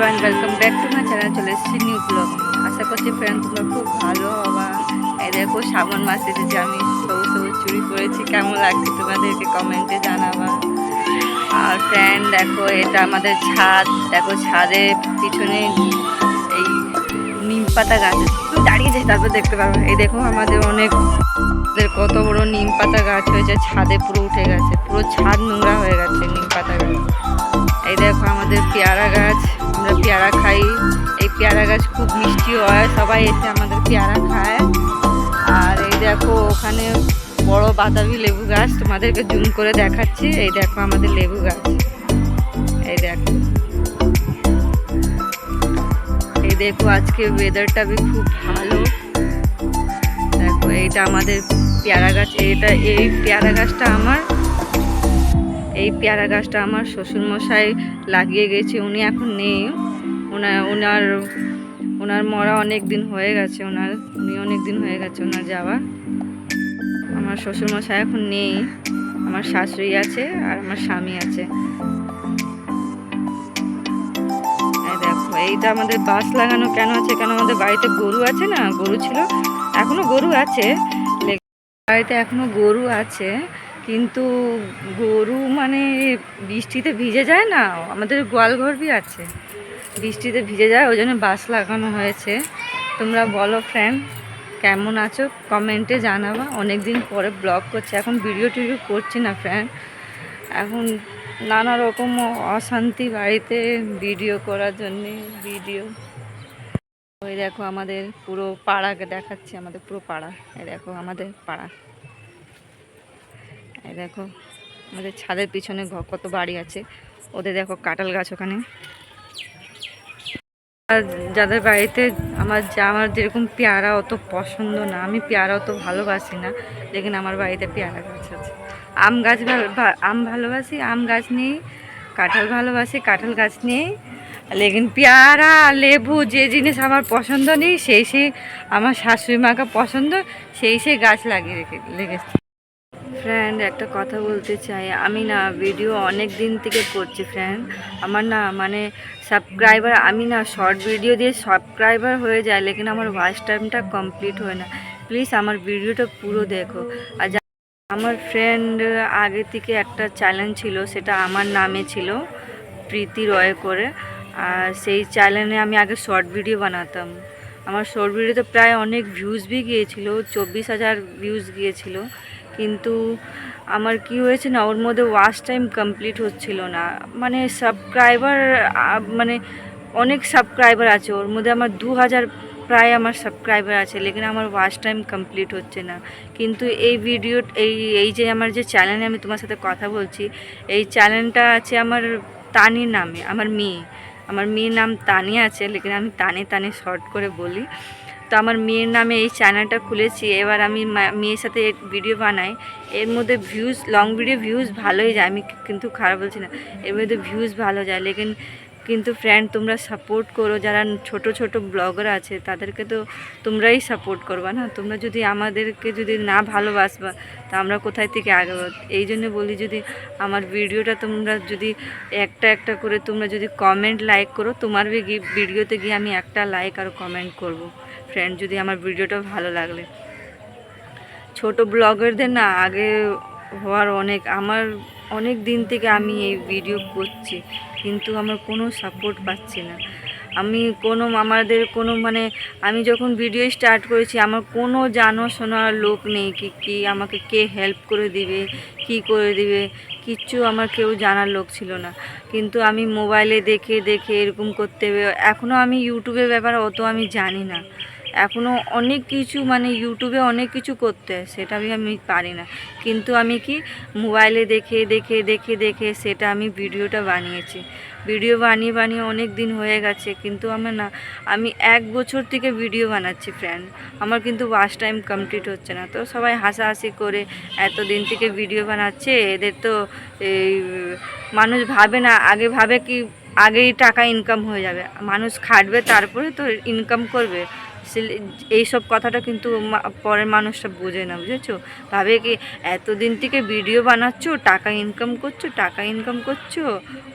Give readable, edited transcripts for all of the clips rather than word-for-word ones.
Everyone, welcome back to my channel. চলে এসেছি new blog. আশা করছি ফ্রেন্ড তোমরা খুব ভালো হবা। এই দেখো শ্রাবণ মাস এসেছে, আমি সবুজ সবুজ চুড়ি করেছি, কেমন লাগছে তোমাদেরকে কমেন্টে জানাবা। আর ফ্রেন্ড দেখো, এটা আমাদের ছাদ। দেখো ছাদের পিছনে এই নিম পাতা গাছ, তুমি দাঁড়িয়ে যাই তারপর দেখতে পারবো। এই দেখো আমাদের অনেক কত বড় নিম পাতা গাছ হয়েছে, ছাদে পুরো উঠে গেছে, পুরো ছাদ নোংরা হয়ে গেছে নিম পাতা গাছ। এই দেখো আমাদের পেয়ারা গাছ, আমরা পেয়ারা খাই। এই পেয়ারা গাছ খুব মিষ্টি হয়, সবাই এসে আমাদের পেয়ারা খায়। আর এই দেখো ওখানে বড় বাতাবি লেবু গাছ, তোমাদেরকে জুম করে দেখাচ্ছি। এই দেখো আমাদের লেবু গাছ, এই দেখো। এই দেখো আজকে ওয়েদারটা খুব ভালো। দেখো এইটা আমাদের পেয়ারা গাছ। এই পেয়ারা গাছটা আমার শ্বশুরমশাই লাগিয়ে গেছে। উনি এখন নেই, ওনার মরা অনেক দিন হয়ে গেছে, উনি অনেক দিন হয়ে গেছে ওনার যাওয়া। আমার শ্বশুরমশাই এখন নেই, আমার শাশুড়ি আছে আর আমার স্বামী আছে। দেখো এইটা আমাদের বাঁশ লাগানো কেন আছে, কেন আমাদের বাড়িতে গরু আছে না, গরু ছিল, এখনো গরু আছে, বাড়িতে এখনো গরু আছে, কিন্তু গরু মানে বৃষ্টিতে ভিজে যায় না, আমাদের গোয়াল ঘর বি আছে, বৃষ্টিতে ভিজে যায়, ওই জন্য বাঁশ লাগানো হয়েছে। তোমরা বলো ফ্রেন্ড কেমন আছো, কমেন্টে জানাবা। অনেক দিন পরে ব্লগ করছি, এখন ভিডিও টিডিও করছি না ফ্রেন্ড, এখন নানা রকম অশান্তি বাড়িতে, ভিডিও করার জন্যে ওই দেখো আমাদের পুরো পাড়াকে দেখাচ্ছি, আমাদের পুরো পাড়া। এই দেখো আমাদের পাড়া, এই দেখো আমাদের ছাদের পিছনে কত বাড়ি আছে, ওদের দেখো কাঁঠাল গাছ ওখানে। আর যাদের বাড়িতে আমার যেরকম পেয়ারা অত পছন্দ না, আমি পেয়ারা অত ভালোবাসি না, লেকিন আমার বাড়িতে পেয়ারা গাছ আছে। আম ভালোবাসি, আম গাছ নেই। কাঁঠাল ভালোবাসি, কাঁঠাল গাছ নেই। লেকিন পেয়ারা লেবু যে জিনিস আমার পছন্দ নেই, সেই আমার শাশুড়ি মাকে পছন্দ, সেই গাছ লাগিয়ে লেগেছে। ফ্রেন্ড একটা কথা বলতে চাই, আমি না ভিডিও অনেক দিন থেকে করছি ফ্রেন্ড, আমার না মানে সাবস্ক্রাইবার, আমি না শর্ট ভিডিও দিয়ে সাবস্ক্রাইবার হয়ে যায়, লেকিন আমার ওয়াচ টাইমটা কমপ্লিট হয় না। প্লিজ আমার ভিডিওটা পুরো দেখো। আর আমার ফ্রেন্ড আগে থেকে একটা চ্যানেল ছিল, সেটা আমার নামে ছিল, প্রীতি রয় করে। আর সেই চ্যানেলে আমি আগে শর্ট ভিডিও বানাতাম। আমার শর্ট ভিডিওতে প্রায় অনেক ভিউজ বি গিয়েছিলো, 24,000 ভিউজ গিয়েছিলো। কিন্তু আমার কি হয়েছে না, ওর মধ্যে ওয়াচ টাইম কমপ্লিট হচ্ছিল না, মানে সাবস্ক্রাইবার মানে অনেক সাবস্ক্রাইবার আছে ওর মধ্যে, আমার 2,000 প্রায় আমার সাবস্ক্রাইবার আছে, লেকিন আমার ওয়াচ টাইম কমপ্লিট হচ্ছে না। কিন্তু এই ভিডিও এই যে আমার যে চ্যানেলে আমি তোমার সাথে কথা বলছি, এই চ্যানেলটা আছে আমার তানির নামে, আমার মেয়ের নাম তানি আছে, লেকিন আমি তানি শর্ট করে বলি। তো আমার মেয়ের নামে এই চ্যানেলটা খুলেছি। এবার আমি মেয়ের সাথে ভিডিও বানাই, এর মধ্যে ভিউজ, লং ভিডিও ভিউজ ভালোই যায়, আমি কিন্তু খারাপ বলছি না, এর মধ্যে ভিউজ ভালো যায়। কিন্তু ফ্রেন্ড তোমরা সাপোর্ট করো, যারা ছোট ছোট ব্লগার আছে তাদেরকে তো তোমরাই সাপোর্ট করবা না। তোমরা যদি আমাদেরকে যদি না ভালোবাসবা, তা আমরা কোথায় থেকে আগাবো। এই জন্য বলি, যদি আমার ভিডিওটা তোমরা যদি একটা করে তোমরা যদি কমেন্ট লাইক করো, তোমার ভিডিওতে গিয়ে আমি একটা লাইক আর কমেন্ট করব ফ্রেন্ড, যদি আমার ভিডিওটা ভালো লাগলে। ছোট ব্লগারদের না আগে হওয়ার আমার অনেক দিন থেকে আমি এই ভিডিও করছি, কিন্তু আমার কোনো সাপোর্ট পাচ্ছি না। আমাদের কোনো মানে আমি যখন ভিডিও স্টার্ট করেছি, আমার কোনো জানাশোনার লোক নেই, কি আমাকে কে হেল্প করে দিবে, কি করে দিবে, কিচ্ছু আমার কেউ জানার লোক ছিল না। কিন্তু আমি মোবাইলে দেখে এরকম করতে হবে। এখনও আমি ইউটিউবের ব্যাপারে অত আমি জানি না, এখনও অনেক কিছু মানে ইউটিউবে অনেক কিছু করতে হয়, সেটা আমি পারি না। কিন্তু আমি কি মোবাইলে দেখে সেটা আমি ভিডিওটা বানিয়েছি। ভিডিও বানিয়ে অনেক দিন হয়ে গেছে, কিন্তু আমি 1 বছর থেকে ভিডিও বানাচ্ছি ফ্রেন্ড, আমার কিন্তু ওয়াচ টাইম কমপ্লিট হচ্ছে না। তো সবাই হাসাহাসি করে এতদিন থেকে ভিডিও বানাচ্ছে, এদের তো এই মানুষ ভাবে না, আগে ভাবে কি আগেই টাকা ইনকাম হয়ে যাবে, মানুষ খাটবে তারপরে তো ইনকাম করবে। এইসব কথাটা কিন্তু পরের মানুষটা বোঝে না, বুঝেছো? ভাবে কি এতদিন থেকে ভিডিও বানাচ্ছো, টাকা ইনকাম করছো,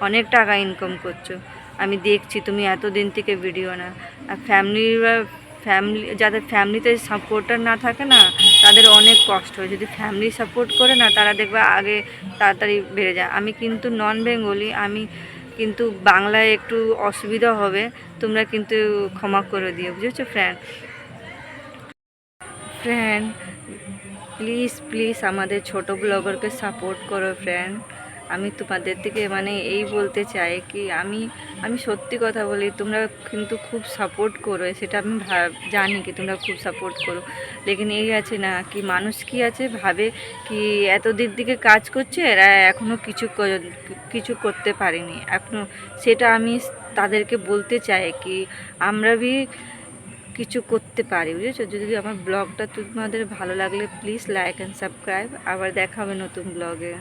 অনেক টাকা ইনকাম করছো। আমি দেখছি তুমি এতদিন থেকে ভিডিও না। আর ফ্যামিলি যাদের ফ্যামিলিতে সাপোর্টার না থাকে না, তাদের অনেক কষ্ট হয়। যদি ফ্যামিলি সাপোর্ট করে না, তারা দেখবে আগে তাড়াতাড়ি বেড়ে যায়। আমি কিন্তু নন বেঙ্গলি, আমি কিন্তু বাংলায় একটু অসুবিধা হবে, তোমরা কিন্তু ক্ষমা করে দিও, বুঝেছো ফ্রেন্ড। ফ্রেন্ড প্লিজ প্লিজ আমাদের ছোট ব্লগারকে সাপোর্ট করো ফ্রেন্ড। আমি তোমাদের থেকে মানে এই বলতে চাই কি, আমি আমি সত্যি কথা বলি, তোমরা কিন্তু খুব সাপোর্ট করো, সেটা আমি জানি কি তোমরা খুব সাপোর্ট করো। লেকিন এই আছে না কি, মানুষ কি আছে ভাবে কি এত দিক দিকে কাজ করছে, এরা এখনও কিছু করতে পারেনি এখনও। সেটা আমি তাদেরকে বলতে চাই কি আমরা কিছু করতে পারি, বুঝেছো। যদি আমার ব্লগটা তোমাদের ভালো লাগলে প্লিজ লাইক অ্যান্ড সাবস্ক্রাইব। আবার দেখা হবে নতুন ব্লগে।